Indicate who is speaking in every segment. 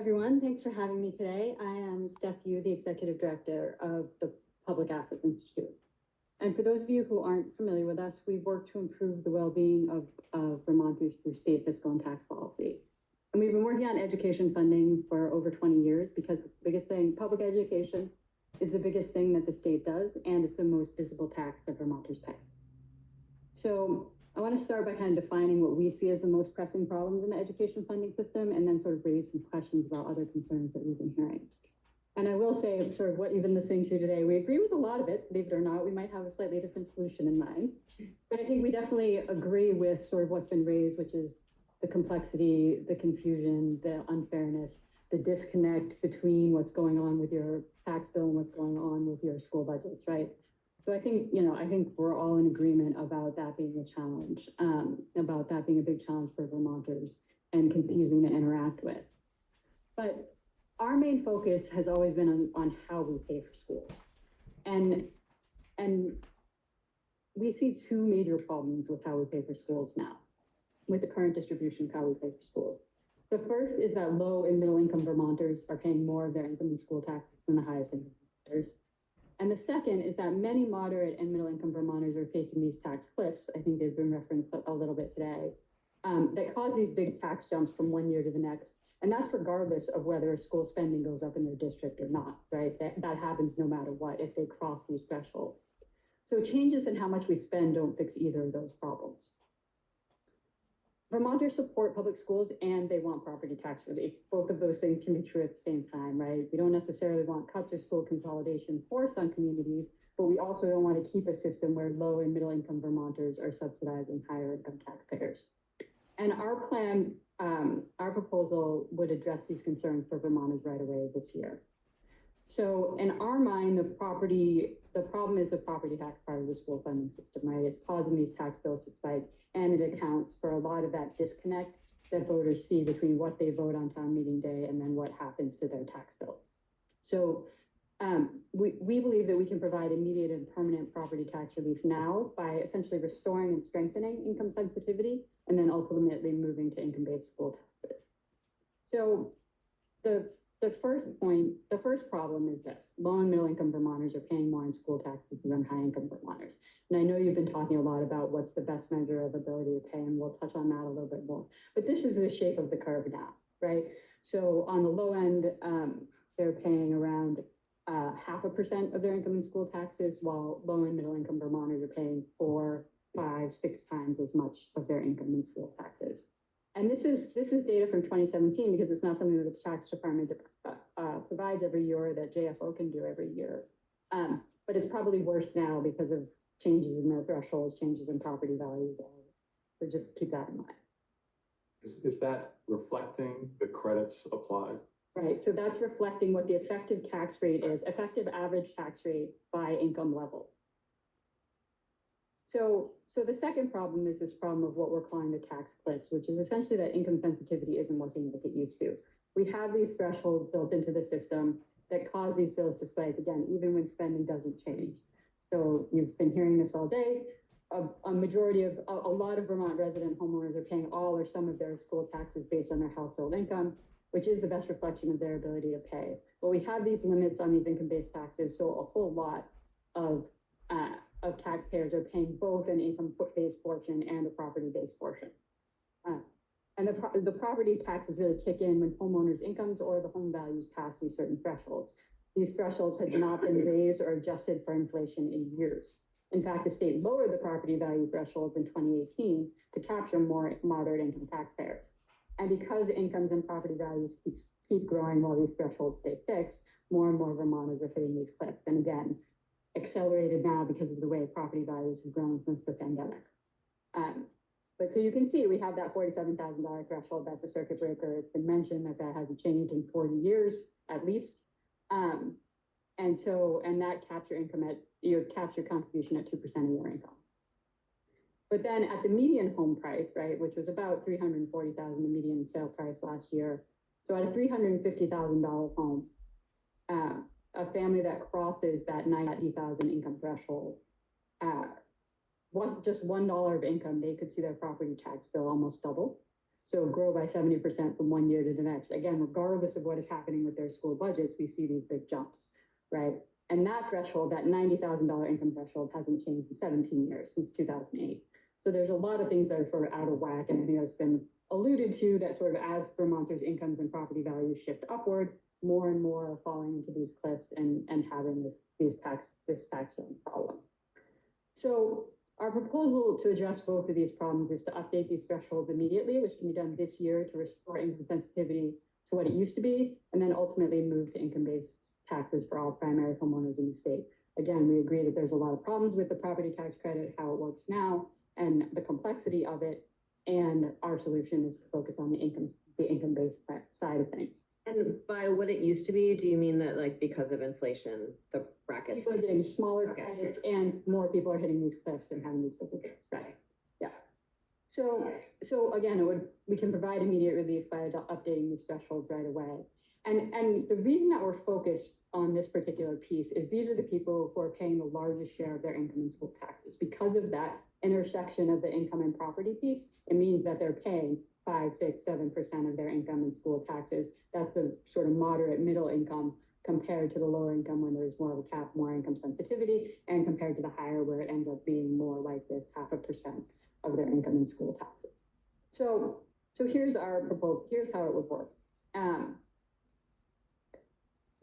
Speaker 1: Everyone, thanks for having me today. I am Steph Yu, the Executive Director of the Public Assets Institute. And for those of you who aren't familiar with us, we work to improve the well-being of Vermonters through state fiscal and tax policy. And we've been working on education funding for over 20 years because it's the biggest thing. Public education is the biggest thing that the state does, and it's the most visible tax that Vermonters pay. So I want to start by kind of defining what we see as the most pressing problems in the education funding system, and then sort of raise some questions about other concerns that we've been hearing. And I will say, sort of what you've been listening to today, we agree with a lot of it, believe it or not. We might have a slightly different solution in mind, but I think we definitely agree with sort of what's been raised, which is the complexity, the confusion, the unfairness, the disconnect between what's going on with your tax bill and what's going on with your school budgets, right? So I think we're all in agreement about that being a challenge, about that being a big challenge for Vermonters and confusing to interact with. But our main focus has always been on how we pay for schools. And we see two major problems with how we pay for schools now, with the current distribution of how we pay for schools. The first is that low and middle income Vermonters are paying more of their income in school taxes than the highest income Vermonters. And the second is that many moderate and middle income Vermonters are facing these tax cliffs. I think they've been referenced a little bit today, that cause these big tax jumps from one year to the next. And that's regardless of whether school spending goes up in their district or not, right? That happens no matter what if they cross these thresholds. So changes in how much we spend don't fix either of those problems. Vermonters support public schools and they want property tax relief. Both of those things can be true at the same time, right? We don't necessarily want cuts or school consolidation forced on communities, but we also don't want to keep a system where low and middle income Vermonters are subsidizing higher income taxpayers. And our plan, our proposal would address these concerns for Vermonters right away this year. So in our mind, the problem is the property tax part of the school funding system, right? It's causing these tax bills to spike, and it accounts for a lot of that disconnect that voters see between what they vote on town meeting day and then what happens to their tax bill. So we believe that we can provide immediate and permanent property tax relief now by essentially restoring and strengthening income sensitivity, and then ultimately moving to income-based school taxes. So the first problem is this: low and middle income Vermonters are paying more in school taxes than high income Vermonters. And I know you've been talking a lot about what's the best measure of ability to pay, and we'll touch on that a little bit more. But this is the shape of the curve now, right? So on the low end, they're paying around 0.5% of their income in school taxes, while low and middle income Vermonters are paying 4, 5, 6 times as much of their income in school taxes. And this is data from 2017 because it's not something that the tax department provides every year or that JFO can do every year. But it's probably worse now because of changes in the thresholds, changes in property values. So just keep that in mind.
Speaker 2: Is that reflecting the credits applied?
Speaker 1: Right, so that's reflecting what the effective tax rate is, effective average tax rate by income level. So the second problem is this problem of what we're calling the tax cliffs, which is essentially that income sensitivity isn't working like it used to. We have these thresholds built into the system that cause these bills to spike, again, even when spending doesn't change. So you've been hearing this all day. A lot of Vermont resident homeowners are paying all or some of their school taxes based on their household income, which is the best reflection of their ability to pay. But we have these limits on these income-based taxes, so a whole lot of taxpayers are paying both an income-based portion and a property-based portion. And the property taxes really kick in when homeowners' incomes or the home values pass these certain thresholds. These thresholds have not been raised or adjusted for inflation in years. In fact, the state lowered the property value thresholds in 2018 to capture more moderate income taxpayers. And because incomes and property values keep growing while these thresholds stay fixed, more and more Vermonters are hitting these cliffs. And again, accelerated now because of the way property values have grown since the pandemic. But so you can see we have that $47,000 threshold. That's a circuit breaker. It's been mentioned that hasn't changed in 40 years at least. And that capture income capture contribution at 2% of your income. But then at the median home price, right, which was about $340,000, the median sale price last year. So at a $350,000 home, a family that crosses that $90,000 income threshold, was just $1 of income, they could see their property tax bill almost double. So grow by 70% from one year to the next. Again, regardless of what is happening with their school budgets, we see these big jumps, right? And that threshold, that $90,000 income threshold, hasn't changed in 17 years, since 2008. So there's a lot of things that are sort of out of whack, and I think that's been alluded to, that sort of as Vermonters' incomes and property values shift upward, more and more are falling into these cliffs and having this tax problem. So our proposal to address both of these problems is to update these thresholds immediately, which can be done this year to restore income sensitivity to what it used to be, and then ultimately move to income-based taxes for all primary homeowners in the state. Again, we agree that there's a lot of problems with the property tax credit, how it works now, and the complexity of it. And our solution is to focus on the income-based side of things.
Speaker 3: And by what it used to be, do you mean that like because of inflation, the brackets?
Speaker 1: People are getting smaller
Speaker 3: Okay.
Speaker 1: credits, and more people are hitting these cliffs and having these difficult credits. Yeah. So again, we can provide immediate relief by updating these thresholds right away. And the reason that we're focused on this particular piece is these are the people who are paying the largest share of their income in school taxes. Because of that intersection of the income and property piece, it means that they're paying 5, 6, 7% of their income in school taxes. That's the sort of moderate middle income compared to the lower income when there's more of a cap, more income sensitivity, and compared to the higher where it ends up being more like this 0.5% of their income in school taxes. So here's our proposal. Here's how it would work.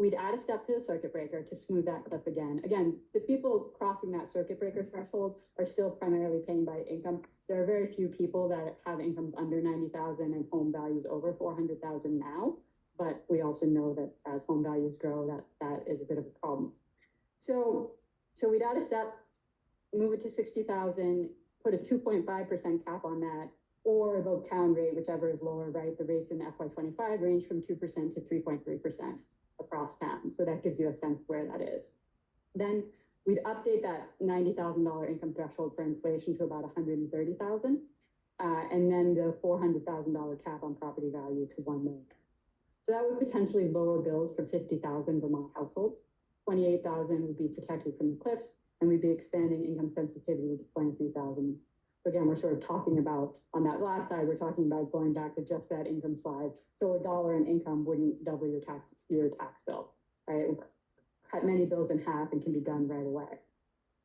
Speaker 1: We'd add a step to the circuit breaker to smooth that cliff again. Again, the people crossing that circuit breaker threshold are still primarily paying by income. There are very few people that have incomes under 90,000 and home values over 400,000 now, but we also know that as home values grow, that is a bit of a problem. So we'd add a step, move it to 60,000, put a 2.5% cap on that, or the town rate, whichever is lower, right? The rates in FY25 range from 2% to 3.3%. Across town. So that gives you a sense where that is. Then we'd update that $90,000 income threshold for inflation to about $130,000, and then the $400,000 cap on property value to $1 million. So that would potentially lower bills for 50,000 Vermont households. 28,000 would be protected from the cliffs, and we'd be expanding income sensitivity to 23,000. So again, we're sort of talking about, on that last side, we're talking about going back to just that income slide. So $1 in income wouldn't double your tax bill, right? It would cut many bills in half and can be done right away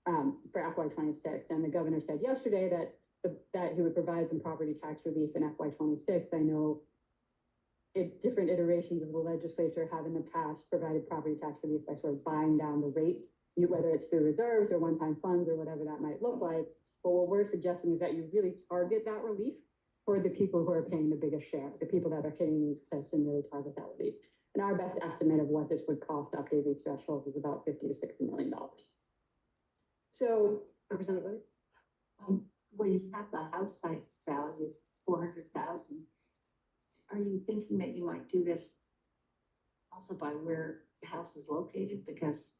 Speaker 1: for FY26. And the governor said yesterday that he would provide some property tax relief in FY26. I know different iterations of the legislature have in the past provided property tax relief by sort of buying down the rate, whether it's through reserves or one-time funds or whatever that might look like. But what we're suggesting is that you really target that relief for the people who are paying the biggest share, the people that are hitting these cliffs, and really target that relief. And our best estimate of what this would cost to update these thresholds is about $50 to $60 million. So, Representative,
Speaker 4: Well, you have the house site value, 400,000. Are you thinking that you might do this also by where the house is located?
Speaker 1: Because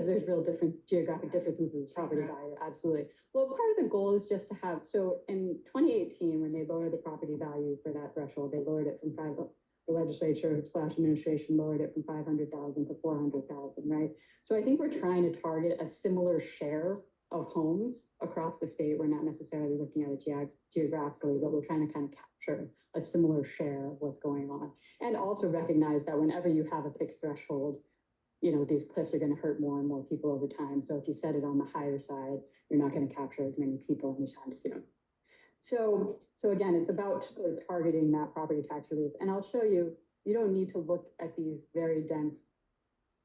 Speaker 1: there's real geographic differences in property value, absolutely. Well, part of the goal is just to have, so in 2018, when they lowered the property value for that threshold, they lowered it from the legislature / administration lowered it from 500,000 to 400,000, right? So I think we're trying to target a similar share of homes across the state. We're not necessarily looking at it geographically, but we're trying to kind of capture a similar share of what's going on. And also recognize that whenever you have a fixed threshold, these cliffs are going to hurt more and more people over time. So if you set it on the higher side, you're not going to capture as many people anytime soon. So again, it's about sort of targeting that property tax relief. And I'll show you, you don't need to look at these very dense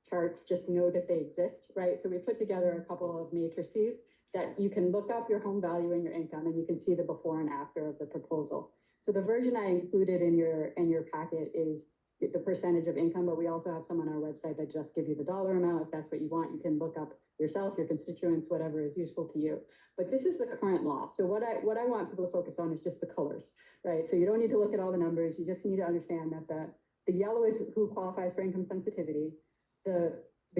Speaker 1: charts, just know that they exist, right? So we put together a couple of matrices that you can look up your home value and your income, and you can see the before and after of the proposal. So the version I included in your packet is the percentage of income, but we also have some on our website that just give you the dollar amount. If that's what you want, you can look up yourself, your constituents, whatever is useful to you. But this is the current law. So what I want people to focus on is just the colors, right? So you don't need to look at all the numbers. You just need to understand that the yellow is who qualifies for income sensitivity. The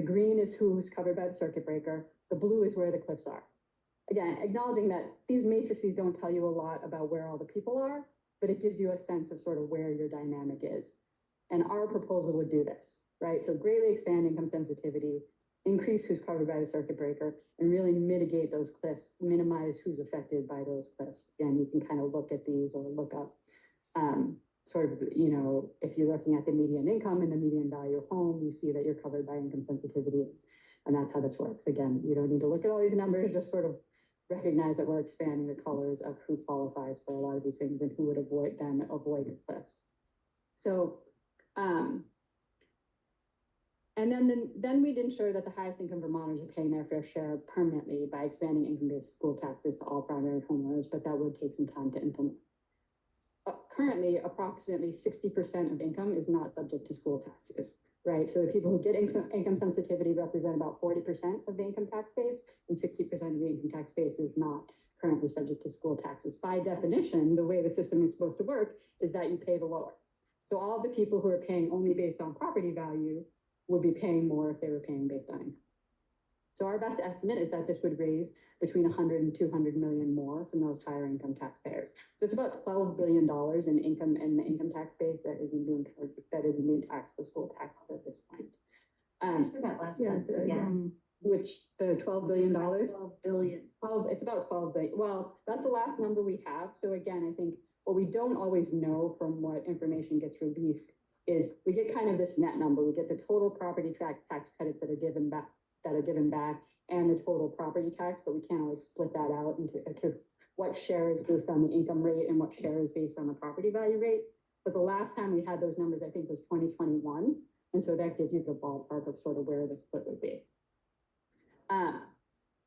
Speaker 1: green is who's covered by the circuit breaker. The blue is where the cliffs are. Again, acknowledging that these matrices don't tell you a lot about where all the people are, but it gives you a sense of sort of where your dynamic is. And our proposal would do this, right? So greatly expand income sensitivity, increase who's covered by the circuit breaker, and really mitigate those cliffs, minimize who's affected by those cliffs. Again, you can kind of look at these or look up sort of, you know, if you're looking at the median income and the median value of home, you see that you're covered by income sensitivity. And that's how this works. Again, you don't need to look at all these numbers, just sort of recognize that we're expanding the colors of who qualifies for a lot of these things and who would avoid the cliffs. So, and then we'd ensure that the highest income Vermonters are paying their fair share permanently by expanding income-based school taxes to all primary homeowners, but that would take some time to implement. Currently, approximately 60% of income is not subject to school taxes, right? So the people who get income sensitivity represent about 40% of the income tax base, and 60% of the income tax base is not currently subject to school taxes. By definition, the way the system is supposed to work is that you pay the lower. So all the people who are paying only based on property value would be paying more if they were paying based on income. So our best estimate is that this would raise between 100 and 200 million more from those higher income taxpayers. So it's about $12 billion in income in the income tax base that isn't being taxed for school taxes at this point.
Speaker 4: Just for that last sentence again.
Speaker 1: Which the $12 billion?
Speaker 4: 12 billion.
Speaker 1: It's about 12 billion. Well, that's the last number we have. So again, I think what we don't always know from what information gets released is we get kind of this net number. We get the total property tax credits that are given back, and the total property tax, but we can't always split that out into what share is based on the income rate and what share is based on the property value rate. But the last time we had those numbers, I think, was 2021. And so that gives you the ballpark of sort of where the split would be.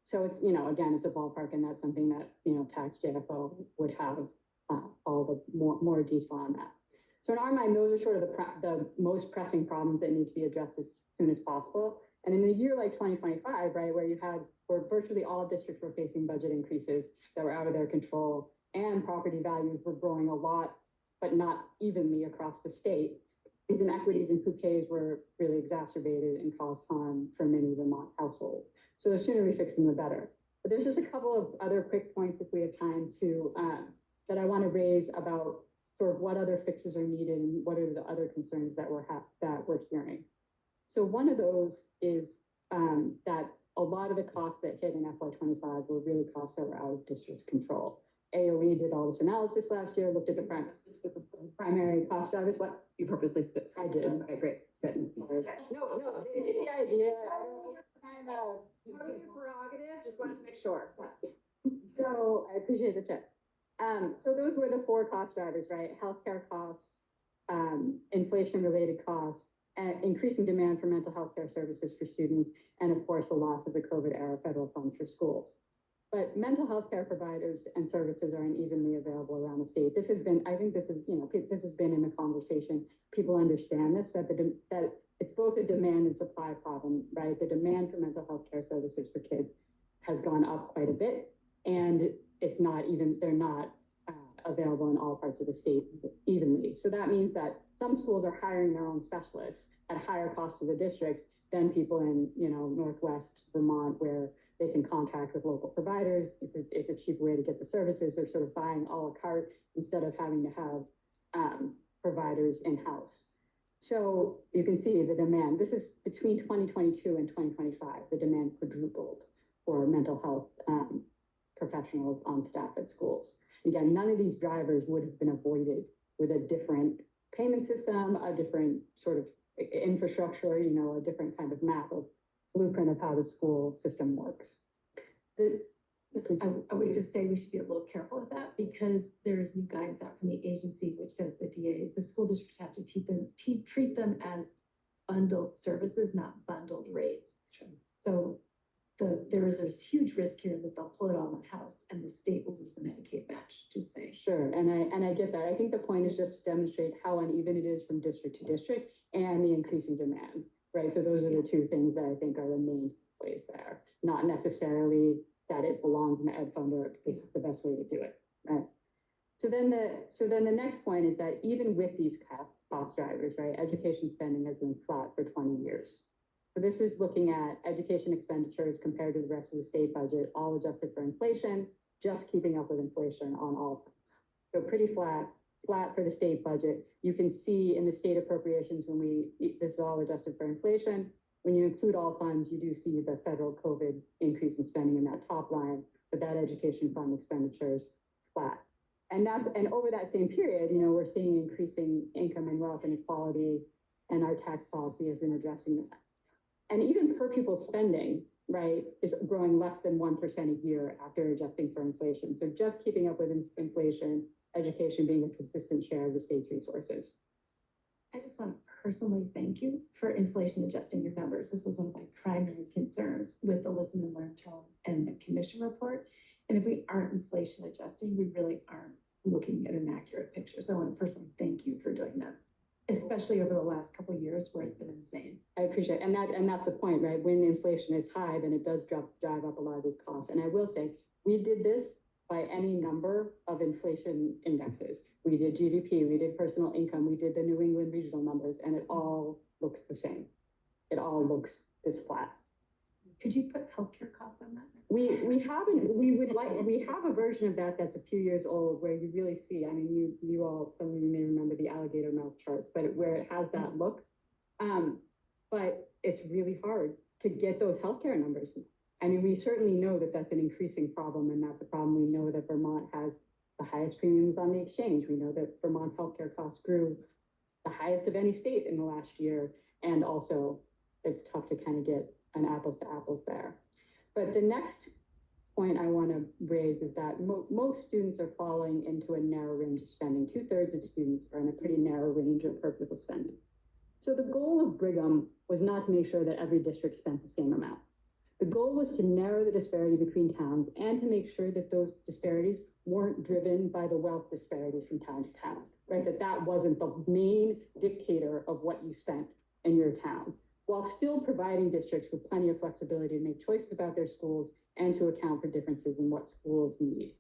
Speaker 1: So it's, you know, again, it's a ballpark, and that's something that, you know, tax JFO would have all the more detail on that. So in our mind, those are sort of the most pressing problems that need to be addressed as soon as possible. And in a year like 2025, right, where virtually all districts were facing budget increases that were out of their control, and property values were growing a lot, but not evenly across the state, these inequities in who pays were really exacerbated and caused harm for many Vermont households. So the sooner we fix them, the better. But there's just a couple of other quick points, if we have time to, that I want to raise about sort of what other fixes are needed and what are the other concerns that we're hearing. So one of those is that a lot of the costs that hit in FY25 were really costs that were out of district control. AOE did all this analysis last year, looked at the primary cost drivers. What?
Speaker 3: You purposely spit.
Speaker 1: I did.
Speaker 3: Okay, great. Good.
Speaker 1: No, it's the idea. Kind of.
Speaker 3: Totally your prerogative, just wanted to make sure.
Speaker 1: So I appreciate the tip. So those were the four cost drivers, right? Healthcare costs, inflation-related costs, and increasing demand for mental health care services for students, and of course, the loss of the COVID-era federal funds for schools. But mental health care providers and services are unevenly available around the state. This has been, I think this is, you know, this has been in the conversation. People understand this, that it's both a demand and supply problem, right? The demand for mental health care services for kids has gone up quite a bit, and they're not available in all parts of the state evenly. So that means that some schools are hiring their own specialists at higher cost to the districts than people in, you know, Northwest Vermont, where they can contract with local providers. It's a cheap way to get the services. They're sort of buying a la carte instead of having to have providers in-house. So you can see the demand. This is between 2022 and 2025, the demand quadrupled for mental health professionals on staff at schools. Again, none of these drivers would have been avoided with a different payment system, a different sort of infrastructure, you know, a different kind of map of blueprint of how the school system works.
Speaker 5: I would just say we should be a little careful with that, because there's new guidance out from the agency which says the school districts have to treat them as bundled services, not bundled rates.
Speaker 2: Sure.
Speaker 5: So there is a huge risk here that they'll pull it on the house and the state will lose the Medicaid match, just saying.
Speaker 1: Sure, and I get that. I think the point is just to demonstrate how uneven it is from district to district and the increasing demand, right? So those are the two things that I think are the main ways there, not necessarily that it belongs in the ed fund or this is the best way to do it, right? So then the next point is that even with these cost drivers, right, education spending has been flat for 20 years. So this is looking at education expenditures compared to the rest of the state budget, all adjusted for inflation, just keeping up with inflation on all fronts. So pretty flat for the state budget. You can see in the state appropriations this is all adjusted for inflation. When you include all funds, you do see the federal COVID increase in spending in that top line, but that education fund expenditure is flat. And over that same period, we're seeing increasing income and wealth inequality, and our tax policy isn't addressing that. And even per pupil spending, right, is growing less than 1% a year after adjusting for inflation. So just keeping up with inflation, education being a consistent share of the state's resources.
Speaker 5: I just want to personally thank you for inflation adjusting your numbers. This was one of my primary concerns with the Listen and Learn tone and the commission report. And if we aren't inflation adjusting, we really aren't looking at an accurate picture. So I want to personally thank you for doing that, especially over the last couple of years where it's been insane.
Speaker 1: I appreciate it. And that's the point, right? When inflation is high, then it does drive up a lot of these costs. And I will say, we did this by any number of inflation indexes. We did GDP, we did personal income, we did the New England regional numbers, and it all looks the same. It all looks this flat.
Speaker 5: Could you put healthcare costs on that?
Speaker 1: We have a version of that that's a few years old where you really see, I mean, you all, some of you may remember the alligator mouth charts, but where it has that look. But it's really hard to get those healthcare numbers. I mean, we certainly know that that's an increasing problem, and that's a problem. We know that Vermont has the highest premiums on the exchange. We know that Vermont's healthcare costs grew the highest of any state in the last year. And also, it's tough to kind of get an apples to apples there. But the next point I want to raise is that most students are falling into a narrow range of spending. 2/3 of students are in a pretty narrow range of per pupil spending. So the goal of Brigham was not to make sure that every district spent the same amount. The goal was to narrow the disparity between towns and to make sure that those disparities weren't driven by the wealth disparities from town to town, right? That wasn't the main dictator of what you spent in your town, while still providing districts with plenty of flexibility to make choices about their schools and to account for differences in what schools need.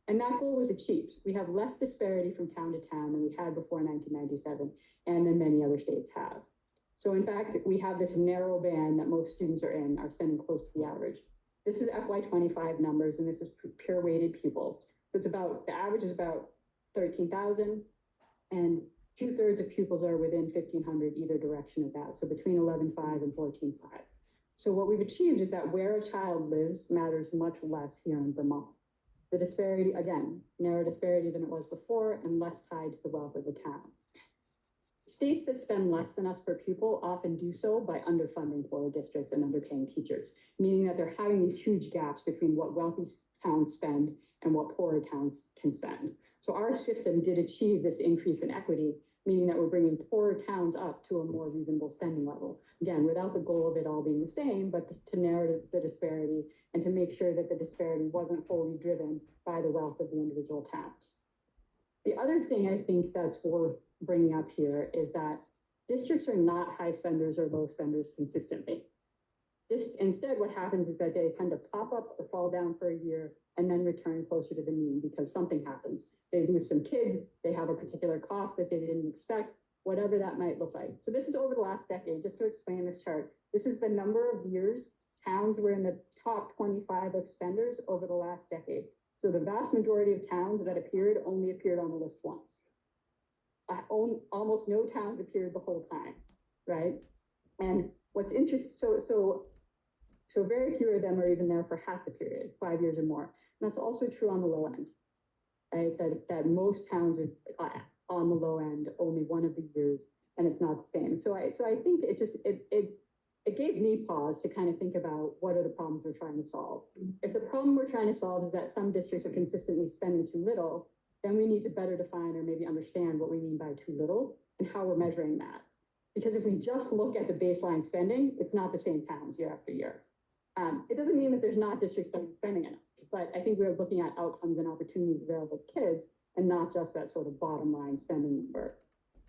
Speaker 1: And that goal was achieved. We have less disparity from town to town than we had before 1997, and than many other states have. So in fact, we have this narrow band that most students are spending close to the average. This is FY25 numbers, and this is pure weighted pupil. So it's about, the average is about 13,000, and 2/3 of pupils are within 1,500 either direction of that. So between 11,500 and 14,500. So what we've achieved is that where a child lives matters much less here in Vermont. The disparity, again, narrow disparity than it was before and less tied to the wealth of the towns. States that spend less than us per pupil often do so by underfunding poorer districts and underpaying teachers, meaning that they're having these huge gaps between what wealthy towns spend and what poorer towns can spend. So our system did achieve this increase in equity, meaning that we're bringing poorer towns up to a more reasonable spending level. Again, without the goal of it all being the same, but to narrow the disparity and to make sure that the disparity wasn't wholly driven by the wealth of the individual towns. The other thing I think that's worth bringing up here is that districts are not high spenders or low spenders consistently. Instead, what happens is that they tend to pop up or fall down for a year and then return closer to the mean because something happens. They lose some kids, they have a particular cost that they didn't expect, whatever that might look like. So this is over the last decade, just to explain this chart. This is the number of years towns were in the top 25 of spenders over the last decade. So the vast majority of towns that appeared only appeared on the list once. Almost no towns appeared the whole time, right? And what's interesting, so very few of them are even there for half the period, 5 years or more. And that's also true on the low end, right? That most towns are on the low end only one of the years, and it's not the same. So I think it gave me pause to kind of think about what are the problems we're trying to solve. If the problem we're trying to solve is that some districts are consistently spending too little, then we need to better define or maybe understand what we mean by too little and how we're measuring that. Because if we just look at the baseline spending, it's not the same towns year after year. It doesn't mean that there's not districts that are spending enough, but I think we're looking at outcomes and opportunities available to kids and not just that sort of bottom line spending number.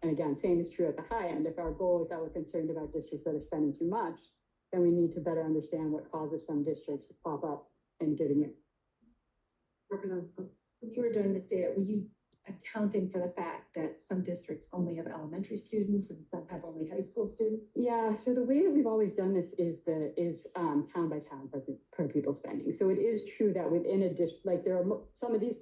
Speaker 1: And again, same is true at the high end. If our goal is that we're concerned about districts that are spending too much, then we need to better understand what causes some districts to pop up and getting it.
Speaker 5: When you were doing this data, were you accounting for the fact that some districts only have elementary students and some have only high school students?
Speaker 1: Yeah, so the way that we've always done this is town by town per pupil spending. So it is true that within a district, like there are some of these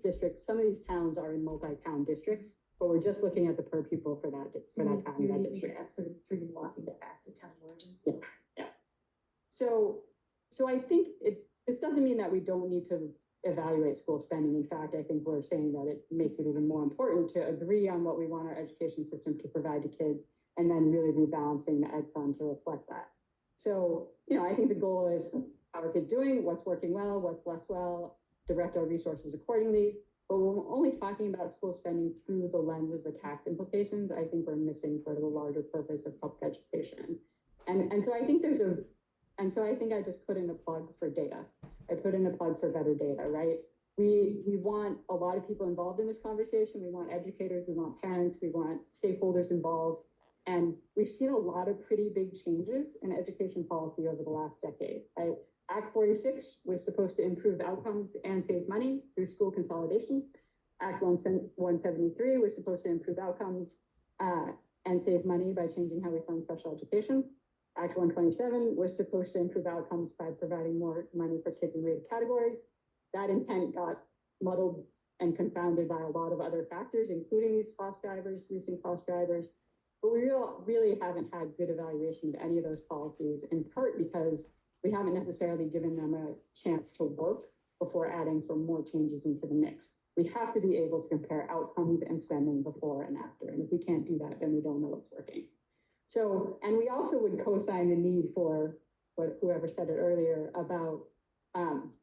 Speaker 1: towns are in multi-town districts, but we're just looking at the per pupil for that town.
Speaker 5: You're using an estimate for you walking back to town origin?
Speaker 1: Yeah. So I think this doesn't mean that we don't need to evaluate school spending. In fact, I think we're saying that it makes it even more important to agree on what we want our education system to provide to kids, and then really rebalancing the ed fund to reflect that. So, I think the goal is how are kids doing, what's working well, what's less well, direct our resources accordingly. But when we're only talking about school spending through the lens of the tax implications, I think we're missing sort of the larger purpose of public education. And so I think I just put in a plug for data. I put in a plug for better data, right? We want a lot of people involved in this conversation. We want educators, we want parents, we want stakeholders involved. And we've seen a lot of pretty big changes in education policy over the last decade, right? Act 46 was supposed to improve outcomes and save money through school consolidation. Act 173 was supposed to improve outcomes and save money by changing how we fund special education. Act 127 was supposed to improve outcomes by providing more money for kids in rated categories. That intent got muddled and confounded by a lot of other factors, including these cost drivers, recent cost drivers. But we really haven't had good evaluation of any of those policies, in part because we haven't necessarily given them a chance to work before adding for more changes into the mix. We have to be able to compare outcomes and spending before and after. And if we can't do that, then we don't know what's working. So, and we also would co-sign the need for what whoever said it earlier about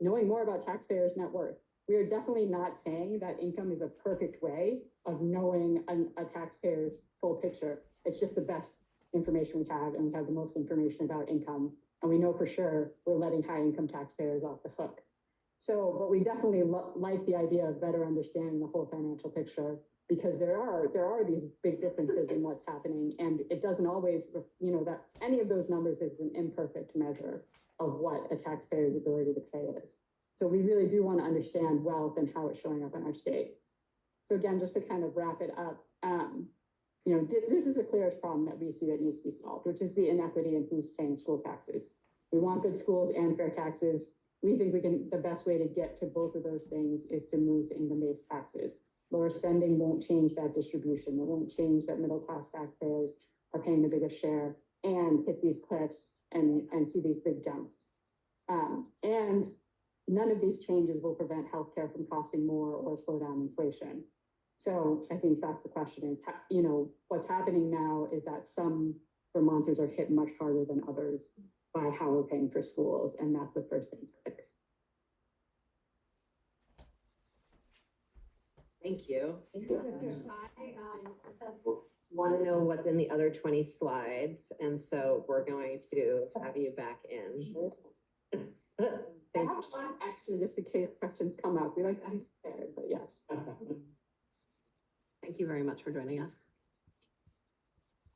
Speaker 1: knowing more about taxpayers' net worth. We are definitely not saying that income is a perfect way of knowing a taxpayer's full picture. It's just the best information we have, and we have the most information about income. And we know for sure we're letting high income taxpayers off the hook. So, but we definitely like the idea of better understanding the whole financial picture, because there are these big differences in what's happening, and it doesn't always, that any of those numbers is an imperfect measure of what a taxpayer's ability to pay is. So we really do want to understand wealth and how it's showing up in our state. So again, just to kind of wrap it up, this is the clearest problem that we see that needs to be solved, which is the inequity in who's paying school taxes. We want good schools and fair taxes. We think the best way to get to both of those things is to move to income-based taxes. Lower spending won't change that distribution. It won't change that middle-class taxpayers are paying the biggest share and hit these cliffs and see these big jumps. And none of these changes will prevent healthcare from costing more or slow down inflation. So I think that's the question is, what's happening now is that some Vermonters are hit much harder than others by how we're paying for schools. And that's the first thing to fix.
Speaker 3: Thank you. Want to know what's in the other 20 slides, and so we're going to have you back in.
Speaker 1: I have one extra just in case questions come up. We like to be prepared, but yes.
Speaker 3: Thank you very much for joining us.